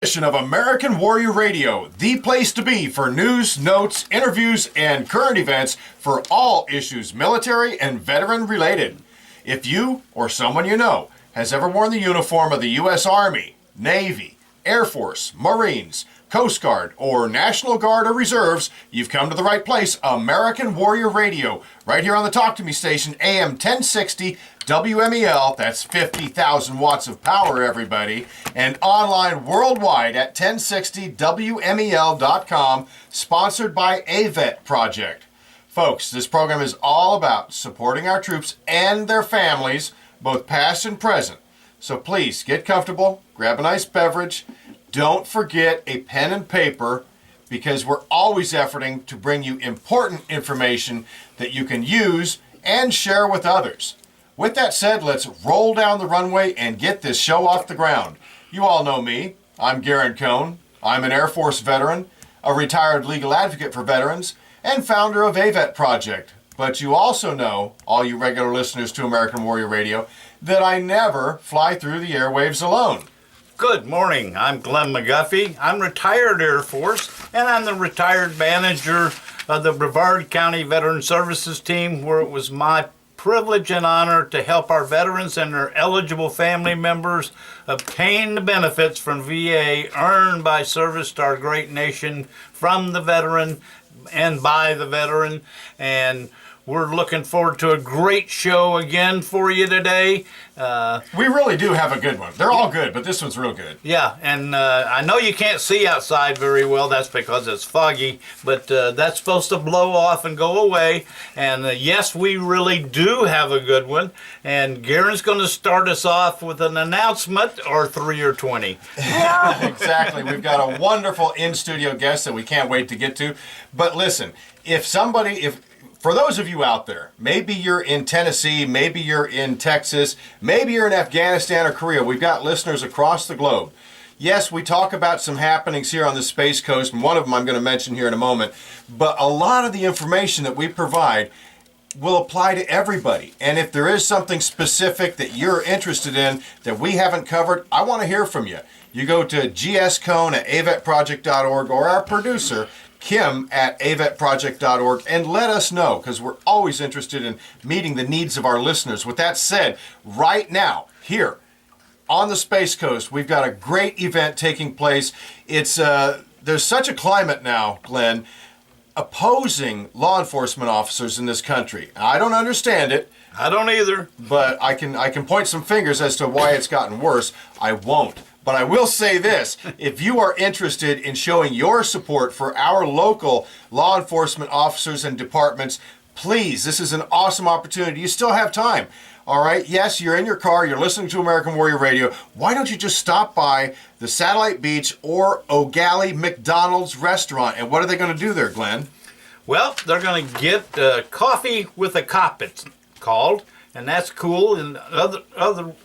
Edition of American Warrior Radio, the place to be for news, notes, interviews, and current events for all issues military and veteran related. If you or someone you know has ever worn the uniform of the U.S. Army, Navy, Air Force, Marines, Coast Guard, or National Guard or Reserves, you've come to the right place. American Warrior Radio, right here on the Talk to Me station, AM 1060 WMEL, that's 50,000 watts of power, everybody, and online worldwide at 1060WMEL.com, sponsored by AVET Project. Folks, this program is all about supporting our troops and their families, both past and present. So please, get comfortable, grab a nice beverage. Don't forget a pen and paper, because we're always efforting to bring you important information that you can use and share with others. With that said, let's roll down the runway and get this show off the ground. You all know me. I'm Garen Cohn. I'm an Air Force veteran, a retired legal advocate for veterans, and founder of AVET Project. But you also know, all you regular listeners to American Warrior Radio, that I never fly through the airwaves alone. Good morning. I'm Glenn McGuffey. I'm retired Air Force, and I'm the retired manager of the Brevard County Veteran Services Team, where it was my privilege and honor to help our veterans and their eligible family members obtain the benefits from VA earned by service to our great nation from the veteran and by the veteran. And we're looking forward to a great show again for you today. We really do have a good one. They're all good, but this one's real good. Yeah, and I know you can't see outside very well. That's because it's foggy, but that's supposed to blow off and go away. And yes, we really do have a good one. And Garen's going to start us off with an announcement, or 3 or 20. Exactly. We've got a wonderful in-studio guest that we can't wait to get to. But listen, for those of you out there, maybe you're in Tennessee, maybe you're in Texas, maybe you're in Afghanistan or Korea. We've got listeners across the globe. Yes, we talk about some happenings here on the Space Coast, and one of them I'm going to mention here in a moment. But a lot of the information that we provide will apply to everybody. And if there is something specific that you're interested in that we haven't covered, I want to hear from you. You go to gscone@avetproject.org, or our producer, Kim at avetproject.org, and let us know, because we're always interested in meeting the needs of our listeners. With that said, right now, here on the Space Coast, we've got a great event taking place. It's there's such a climate now, Glenn, opposing law enforcement officers in this country. I don't understand it. I don't either. But I can point some fingers as to why it's gotten worse. I won't. But I will say this, if you are interested in showing your support for our local law enforcement officers and departments, please, this is an awesome opportunity. You still have time, all right? Yes, you're in your car, you're listening to American Warrior Radio. Why don't you just stop by the Satellite Beach or O'Galley McDonald's restaurant? And what are they going to do there, Glenn? Well, they're going to get coffee with a cop, it's called. And that's cool. In other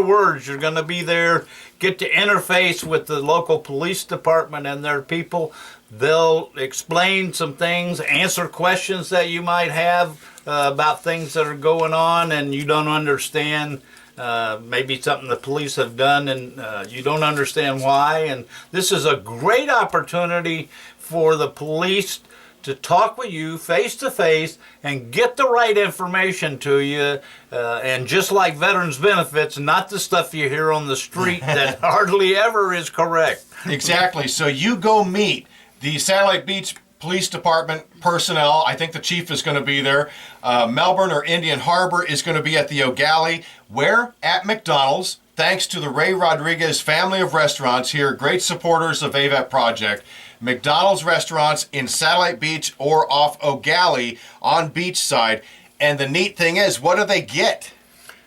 words, you're going to be there, get to interface with the local police department and their people. They'll explain some things, answer questions that you might have about things that are going on and you don't understand. Maybe something the police have done and you don't understand why. And this is a great opportunity for the police to talk with you face to face and get the right information to you, and just like veterans benefits, not the stuff you hear on the street that hardly ever is correct. Exactly. So you go meet the Satellite Beach Police Department personnel. I think the chief is going to be there. Melbourne or Indian Harbor is going to be at the O'Galley. Where? At McDonald's. Thanks to the Ray Rodriguez family of restaurants here, great supporters of AVET Project. McDonald's restaurants in Satellite Beach or off O'Galley on Beachside. And the neat thing is, what do they get?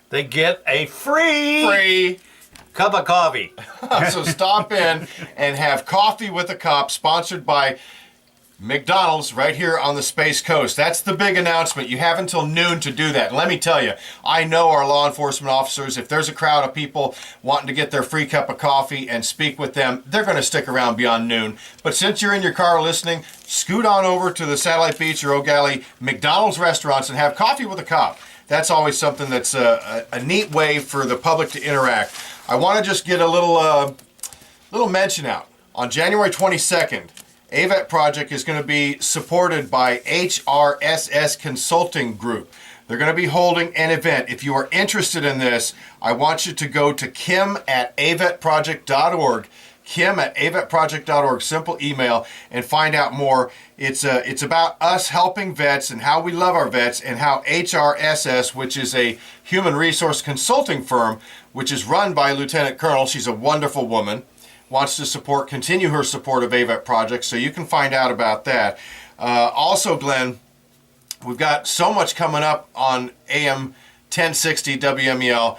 They get a free cup of coffee. So stop in and have coffee with a cup, sponsored by McDonald's right here on the Space Coast. That's the big announcement. You have until noon to do that. And let me tell you, I know our law enforcement officers, if there's a crowd of people wanting to get their free cup of coffee and speak with them, they're going to stick around beyond noon. But since you're in your car listening, scoot on over to the Satellite Beach or O'Galley McDonald's restaurants and have coffee with a cop. That's always something that's a neat way for the public to interact. I want to just get a little Little mention out. On January 22nd, AVET project is going to be supported by HRSS Consulting Group. They're going to be holding an event. If you are interested in this, I want you to go to kim@avetproject.org, kim@avetproject.org, simple email, and find out more. It's about us helping vets and how we love our vets, and how HRSS, which is a human resource consulting firm, which is run by a Lieutenant Colonel, she's a wonderful woman, wants to continue her support of AVET projects, so you can find out about that. Also, Glenn, we've got so much coming up on AM 1060 WMEL,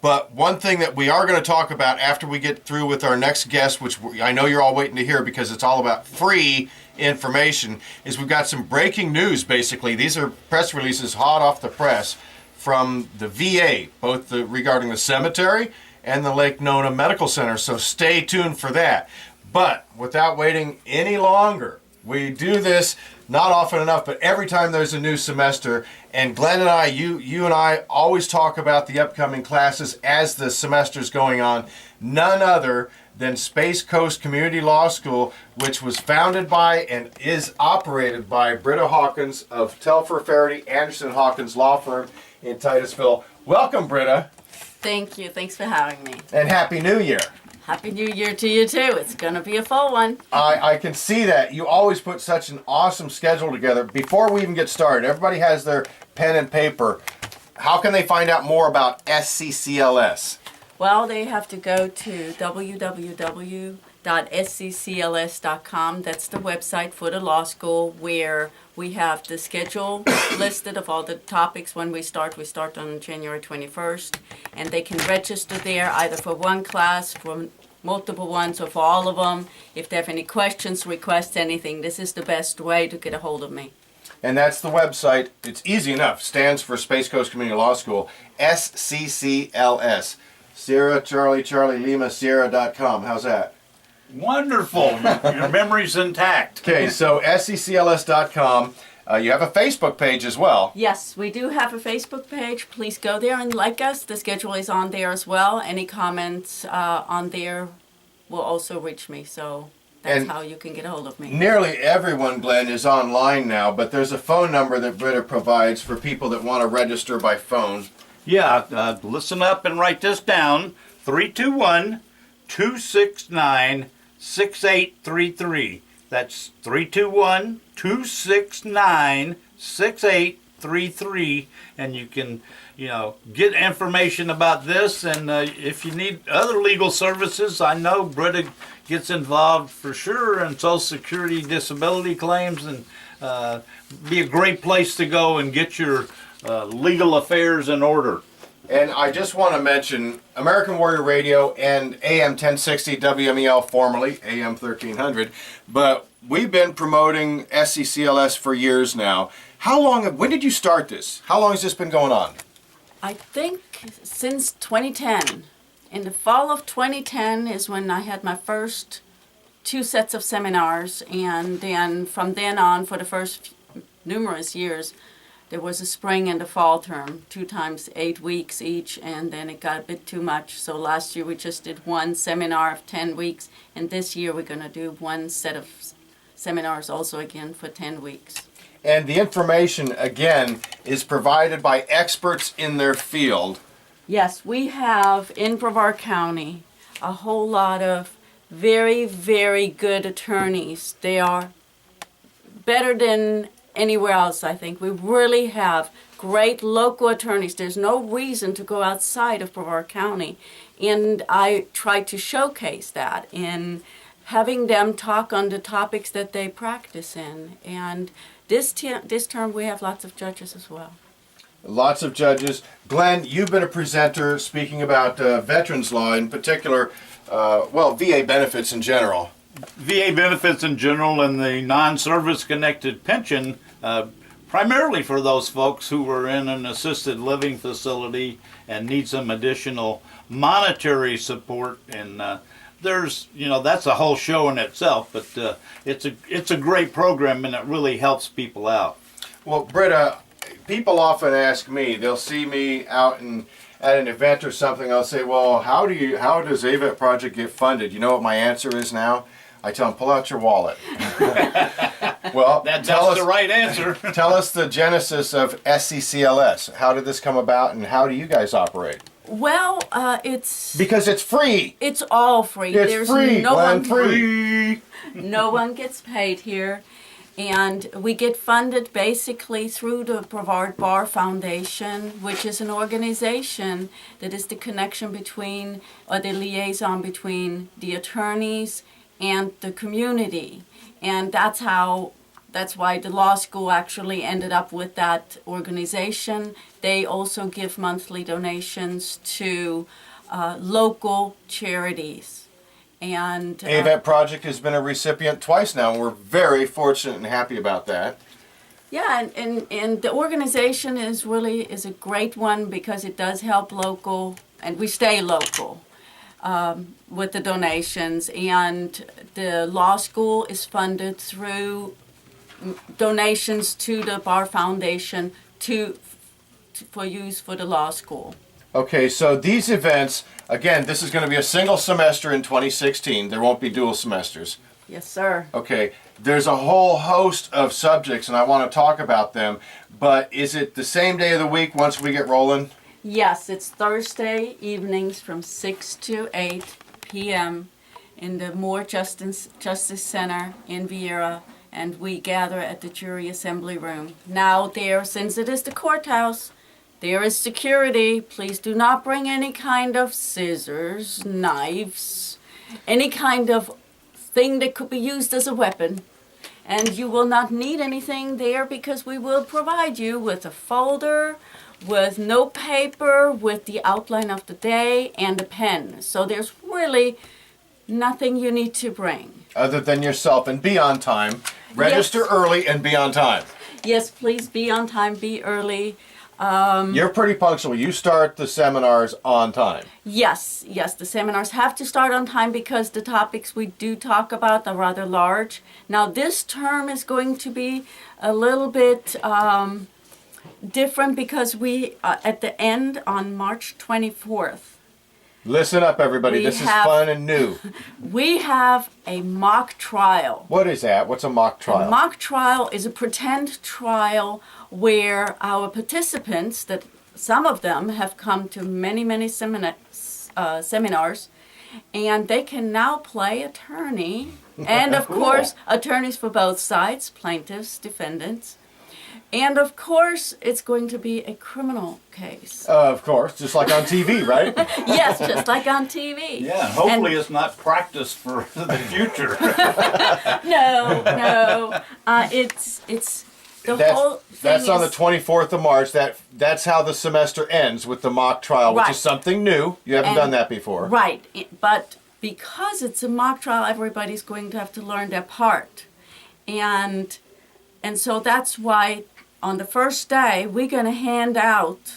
but one thing that we are going to talk about after we get through with our next guest, which I know you're all waiting to hear because it's all about free information, is we've got some breaking news, basically. These are press releases hot off the press from the VA, both regarding the cemetery and the Lake Nona Medical Center, so stay tuned for that. But without waiting any longer, we do this not often enough, but every time there's a new semester, and Glenn and I, you and I always talk about the upcoming classes as the semester's going on. None other than Space Coast Community Law School, which was founded by and is operated by Britta Hawkins of Telfer Faraday Anderson Hawkins Law Firm in Titusville. Welcome, Britta. Thank you. Thanks for having me. And Happy New Year. Happy New Year to you too. It's going to be a full one. I can see that. You always put such an awesome schedule together. Before we even get started, everybody has their pen and paper. How can they find out more about SCCLS? Well, they have to go to www.SECLS.com. That's the website for the law school, where we have the schedule listed of all the topics. When we start on January 21st. And they can register there either for one class, for multiple ones, or for all of them. If they have any questions, requests, anything, this is the best way to get a hold of me. And that's the website. It's easy enough. Stands for Space Coast Community Law School. SCCLS. Sierra Charlie Charlie Lima Sierra.com. How's that? Wonderful. Your memory's intact. Okay, so SCCLS.com. You have a Facebook page as well. Yes, we do have a Facebook page. Please go there and like us. The schedule is on there as well. Any comments on there will also reach me. So that's how you can get a hold of me. Nearly everyone, Glenn, is online now, but there's a phone number that Britta provides for people that want to register by phone. Yeah, listen up and write this down. 321-269-6833. That's 321-269-6833. And you can, get information about this. And if you need other legal services, I know Britta gets involved for sure in Social Security disability claims, and be a great place to go and get your legal affairs in order. And I just want to mention American Warrior Radio and AM 1060 WMEL, formerly AM 1300, but we've been promoting SCCLS for years now. When did you start this? How long has this been going on? I think since 2010. In the fall of 2010 is when I had my first 2 sets of seminars, and then from then on, for the first numerous years, there was a spring and a fall term, 2 times 8 weeks each, and then it got a bit too much. So last year we just did 1 seminar of 10 weeks, and this year we're going to do 1 set of seminars also again for 10 weeks. And the information, again, is provided by experts in their field. Yes, we have in Brevard County a whole lot of very, very good attorneys. They are better than anywhere else, I think. We really have great local attorneys. There's no reason to go outside of Brevard County. And I try to showcase that in having them talk on the topics that they practice in. And this term we have lots of judges as well. Lots of judges. Glenn, you've been a presenter speaking about veterans law, in particular, VA benefits in general. VA benefits in general and the non-service connected pension, primarily for those folks who are in an assisted living facility and need some additional monetary support. And there's, that's a whole show in itself, but it's a great program, and it really helps people out. Well, Britta, people often ask me, they'll see me out at an event or something, I'll say, well, how does AVET project get funded? You know what my answer is now? I tell them, pull out your wallet. Well, That's the right answer. tell us the genesis of SECLS. How did this come about, and how do you guys operate? Well, it's Because it's free. it's all free. It's There's free. no Glenn, one free. No one gets paid here. And we get funded basically through the Brevard Bar Foundation, which is an organization that is the connection between, or the liaison between the attorneys and the community. And that's why the law school actually ended up with that organization. They also give monthly donations to local charities. And AVET project has been a recipient twice now, and we're very fortunate and happy about that. yeah, and the organization is a great one because it does help local, and we stay local with the donations. And the law school is funded through donations to the Bar Foundation for use for the law school. Okay, so these events, again, this is going to be a single semester in 2016. There won't be dual semesters. Yes, sir. Okay, there's a whole host of subjects, and I want to talk about them, but is it the same day of the week once we get rolling? Yes, it's Thursday evenings from 6 to 8 p.m. in the Moore Justice Center in Viera, and we gather at the jury assembly room. Now since it is the courthouse, there is security. Please do not bring any kind of scissors, knives, any kind of thing that could be used as a weapon. And you will not need anything there because we will provide you with a folder, with note paper, with the outline of the day, and a pen. So there's really nothing you need to bring. Other than yourself, and be on time. Register Yes. early and be on time. Yes, please be on time, be early. You're pretty punctual. You start the seminars on time. Yes, the seminars have to start on time because the topics we do talk about are rather large. Now this term is going to be a little bit different because we, at the end on March 24th, Listen up, everybody. This is fun and new. we have a mock trial. What is that? What's a mock trial? A mock trial is a pretend trial where our participants, that some of them have come to many seminars, and they can now play attorney, and of Cool. course, attorneys for both sides, plaintiffs, defendants. And of course, it's going to be a criminal case. Of course, just like on TV, right? Yes, just like on TV. Yeah, hopefully it's not practice for the future. No. It's the whole thing. That's on the is- 24th of March. That's how the semester ends, with the mock trial, which Right. is something new. You haven't And- done that before. Right, but because it's a mock trial, everybody's going to have to learn their part. And so that's why on the first day, we're going to hand out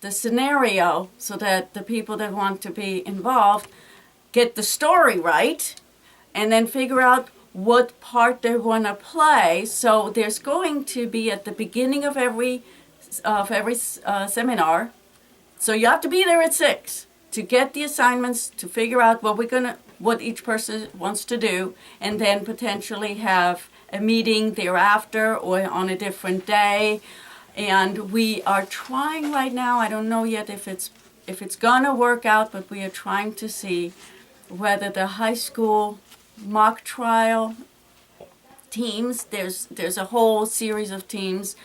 the scenario so that the people that want to be involved get the story right and then figure out what part they want to play. So there's going to be at the beginning of every seminar. So you have to be there at 6 to get the assignments, to figure out what each person wants to do, and then potentially have a meeting thereafter or on a different day. And we are trying right now, I don't know yet if it's gonna work out, but we are trying to see whether the high school mock trial teams, there's a whole series of teams,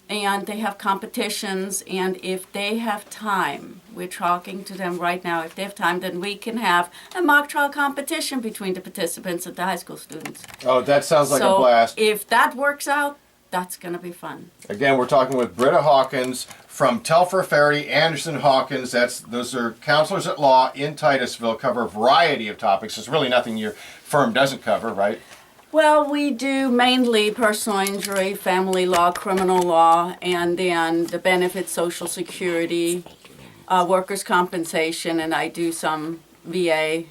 and they have competitions, and if they have time, we're talking to them right now, if they have time, then we can have a mock trial competition between the participants and the high school students. Oh, that sounds like a So blast. if that works out, that's going to be fun. Again, we're talking with Britta Hawkins from Telfer Ferry, Anderson Hawkins. Those are counselors at law in Titusville, cover a variety of topics. There's really nothing your firm doesn't cover, right? Well, we do mainly personal injury, family law, criminal law, and then the benefits, Social Security, workers' compensation, and I do some VA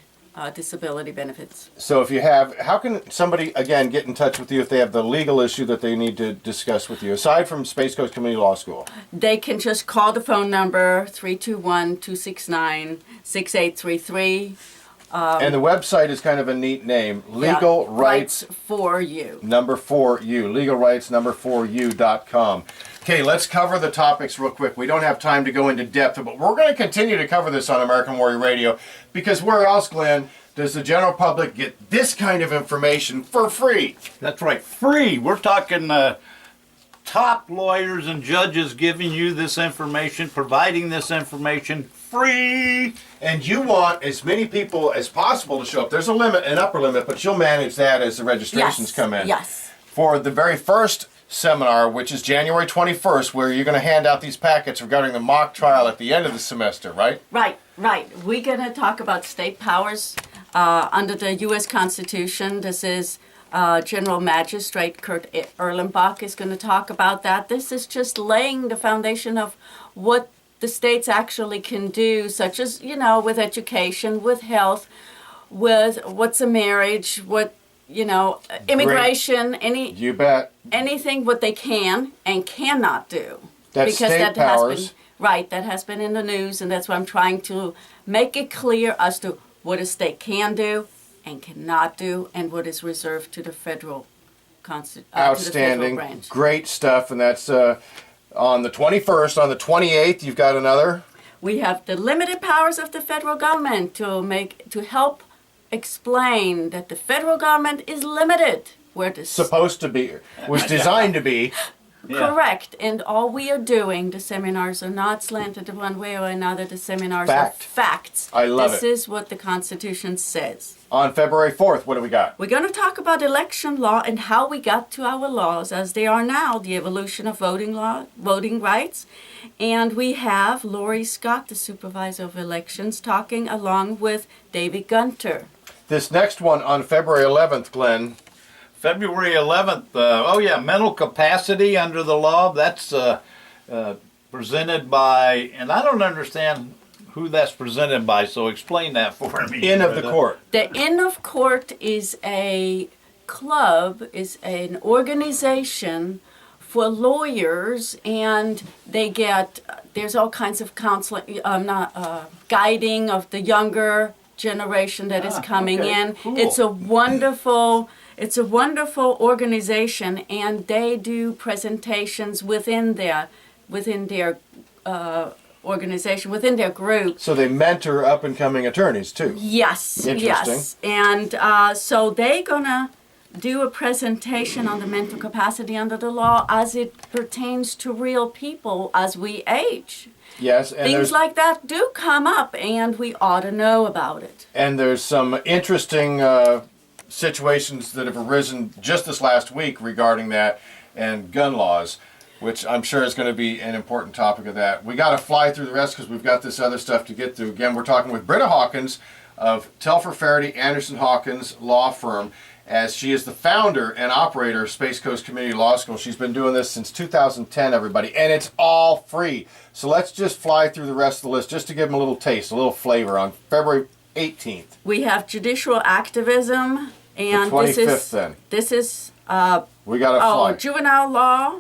disability benefits. So if you have, how can somebody, again, get in touch with you if they have the legal issue that they need to discuss with you, aside from Space Coast Community Law School? They can just call the phone number 321-269-6833. And the website is kind of a neat name, Legal Rights for You. number 4U, Legal Rights number 4U.com. Okay, let's cover the topics real quick. We don't have time to go into depth, but we're going to continue to cover this on American Warrior Radio, because where else, Glenn, does the general public get this kind of information for free? That's right, free. We're talking top lawyers and judges giving you this information, providing this information free. And you want as many people as possible to show up. There's a limit, an upper limit, but you'll manage that as the registrations come in. Yes. For the very first seminar, which is January 21st, where you're going to hand out these packets regarding the mock trial at the end of the semester, right? Right. We're going to talk about state powers under the U.S. Constitution. This is General Magistrate Kurt Erlenbach is going to talk about that. This is just laying the foundation of what the states actually can do, such as, with education, with health, with what's a marriage, what, immigration, You bet. anything what they can and cannot do. That's state powers. Has been, right, that has been in the news, and that's why I'm trying to make it clear as to what a state can do and cannot do, and what is reserved to the federal Outstanding. To the federal branch. Great stuff, and that's on the 21st. On the 28th, you've got another. We have the limited powers of the federal government to help explain that the federal government is limited. Where the Supposed to be, was designed to be. Correct. And all we are doing, the seminars are not slanted one way or another. The seminars are facts. I love This is what the Constitution says. On February 4th, what do we got? We're going to talk about election law and how we got to our laws as they are now, the evolution of voting rights. And we have Lori Scott, the supervisor of elections, talking along with David Gunter. This next one on February 11th, Glenn. February 11th, mental capacity under the law. That's presented by, and I don't understand who that's presented by, so explain that for me. Inn of the Court. The Inn of Court is a club, is an organization for lawyers, and they get, there's all kinds of counseling, guiding of the younger generation that is coming in. Cool. It's a wonderful organization, and they do presentations within their organization, within their group. So they mentor up-and-coming attorneys, too. Yes, Interesting. yes. And so they're going to do a presentation on the mental capacity under the law as it pertains to real people as we age. Yes, and Things like that do come up, and we ought to know about it. And there's some interesting situations that have arisen just this last week regarding that and gun laws, which I'm sure is going to be an important topic of that. We got to fly through the rest because we've got this other stuff to get through. Again, we're talking with Britta Hawkins of Telfer Faraday Anderson Hawkins Law Firm, as she is the founder and operator of Space Coast Community Law School. She's been doing this since 2010, everybody, and it's all free. So let's just fly through the rest of the list just to give them a little taste, a little flavor. On February 18th. We have judicial activism, and The 25th this is we got to fly. juvenile law,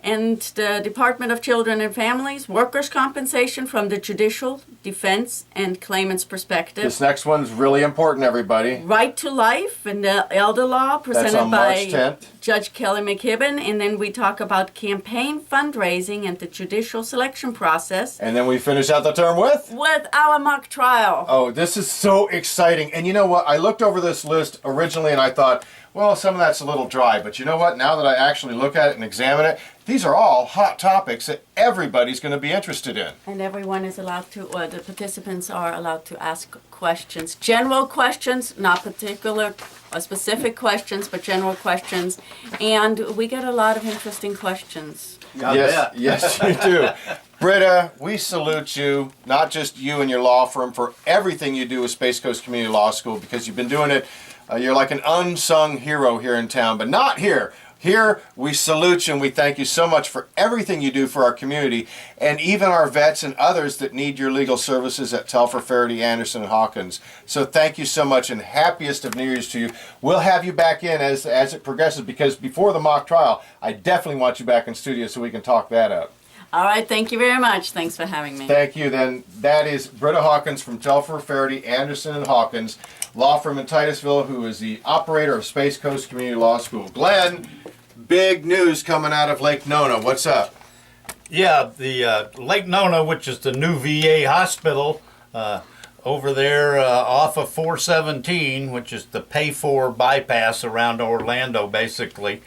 and the Department of Children and Families, workers' compensation from the judicial, defense, and claimant's perspective. This next one's really important, everybody. Right to life and the elder law presented on March by 10th. Judge Kelly McKibben, and then we talk about campaign fundraising and the judicial selection process And then we finish out the term with? with our mock trial. Oh, this is so exciting. And you know what? I looked over this list originally and I thought, well, some of that's a little dry. But you know what? Now that I actually look at it and examine it, these are all hot topics that everybody's going to be interested in. And everyone is allowed to, or the participants are allowed to ask questions. General questions, not particular or specific questions, but general questions. And we get a lot of interesting questions. Yes, you do. Britta, we salute you, not just you and your law firm, for everything you do with Space Coast Community Law School, because you've been doing it. You're like an unsung hero here in town, but not here. Here, we salute you and we thank you so much for everything you do for our community and even our vets and others that need your legal services at Telfair, Faraday, Anderson, and Hawkins. So thank you so much and happiest of New Year's to you. We'll have you back in as it progresses, because before the mock trial, I definitely want you back in studio so we can talk that out. All right, thank you very much. Thanks for having me. Thank you. Then that is Britta Hawkins from Telfair, Faraday, Anderson, and Hawkins, law firm in Titusville, who is the operator of Space Coast Community Law School. Glenn, big news coming out of Lake Nona. What's up? Yeah, the Lake Nona, which is the new VA hospital over there off of 417, which is the pay-for bypass around Orlando, basically,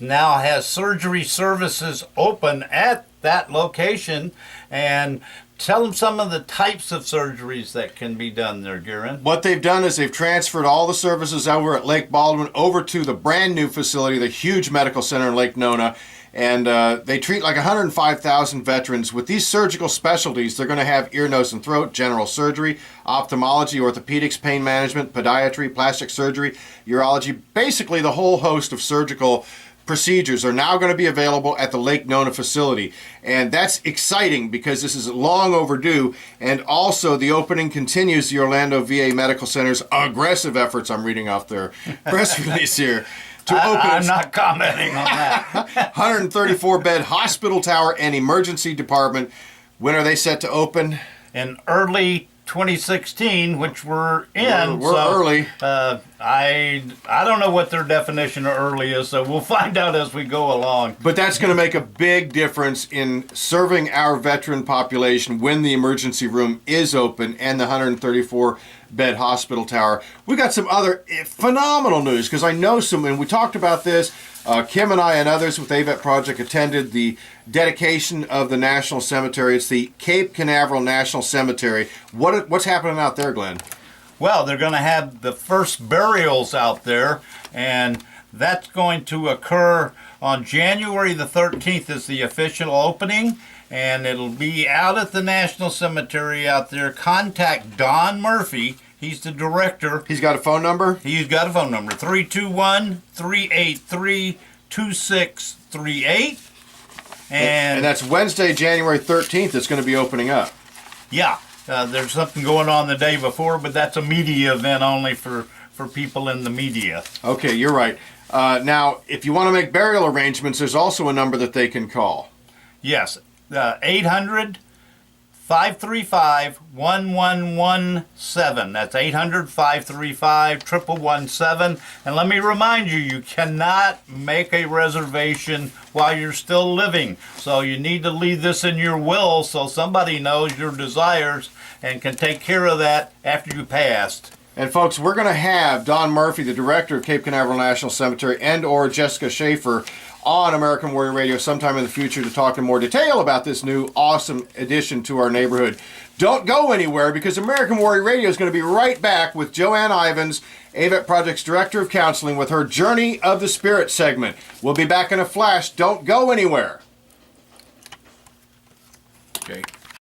now has surgery services open at that location. And tell them some of the types of surgeries that can be done there, Garen. What they've done is they've transferred all the services over at Lake Baldwin over to the brand new facility, the huge medical center in Lake Nona. And they treat like 105,000 veterans. With these surgical specialties, they're going to have ear, nose, and throat, general surgery, ophthalmology, orthopedics, pain management, podiatry, plastic surgery, urology. Basically, the whole host of surgical procedures are now going to be available at the Lake Nona facility. And that's exciting because this is long overdue. And also, the opening continues the Orlando VA Medical Center's aggressive efforts. I'm reading off their press release here. I'm not commenting on that. 134-bed hospital tower and emergency department. When are they set to open? In early 2016, which we're in. We're early. I don't know what their definition of early is, so we'll find out as we go along. But that's going to make a big difference in serving our veteran population when the emergency room is open and the 134-bed hospital tower. We got some other phenomenal news, because I know and we talked about this. Kim and I and others with AVET Project attended the dedication of the National Cemetery. It's the Cape Canaveral National Cemetery. What's happening out there, Glenn? Well, they're going to have the first burials out there, and that's going to occur on January the 13th is the official opening, and it'll be out at the National Cemetery out there. Contact Don Murphy. He's the director. He's got a phone number? He's got a phone number, 321-383-2638. And that's Wednesday, January 13th. It's going to be opening up. Yeah. There's something going on the day before, but that's a media event only for people in the media. Okay, you're right. Now, if you want to make burial arrangements, there's also a number that they can call. Yes, 800-535-1117. That's 800-535-1117. And let me remind you, you cannot make a reservation while you're still living. So you need to leave this in your will so somebody knows your desires and can take care of that after you passed. And folks, we're going to have Don Murphy, the director of Cape Canaveral National Cemetery, and or Jessica Schaefer on American Warrior Radio sometime in the future to talk in more detail about this new awesome addition to our neighborhood. Don't go anywhere, because American Warrior Radio is going to be right back with Joanne Ivins, AVET Project's Director of Counseling, with her Journey of the Spirit segment. We'll be back in a flash. Don't go anywhere. Okay.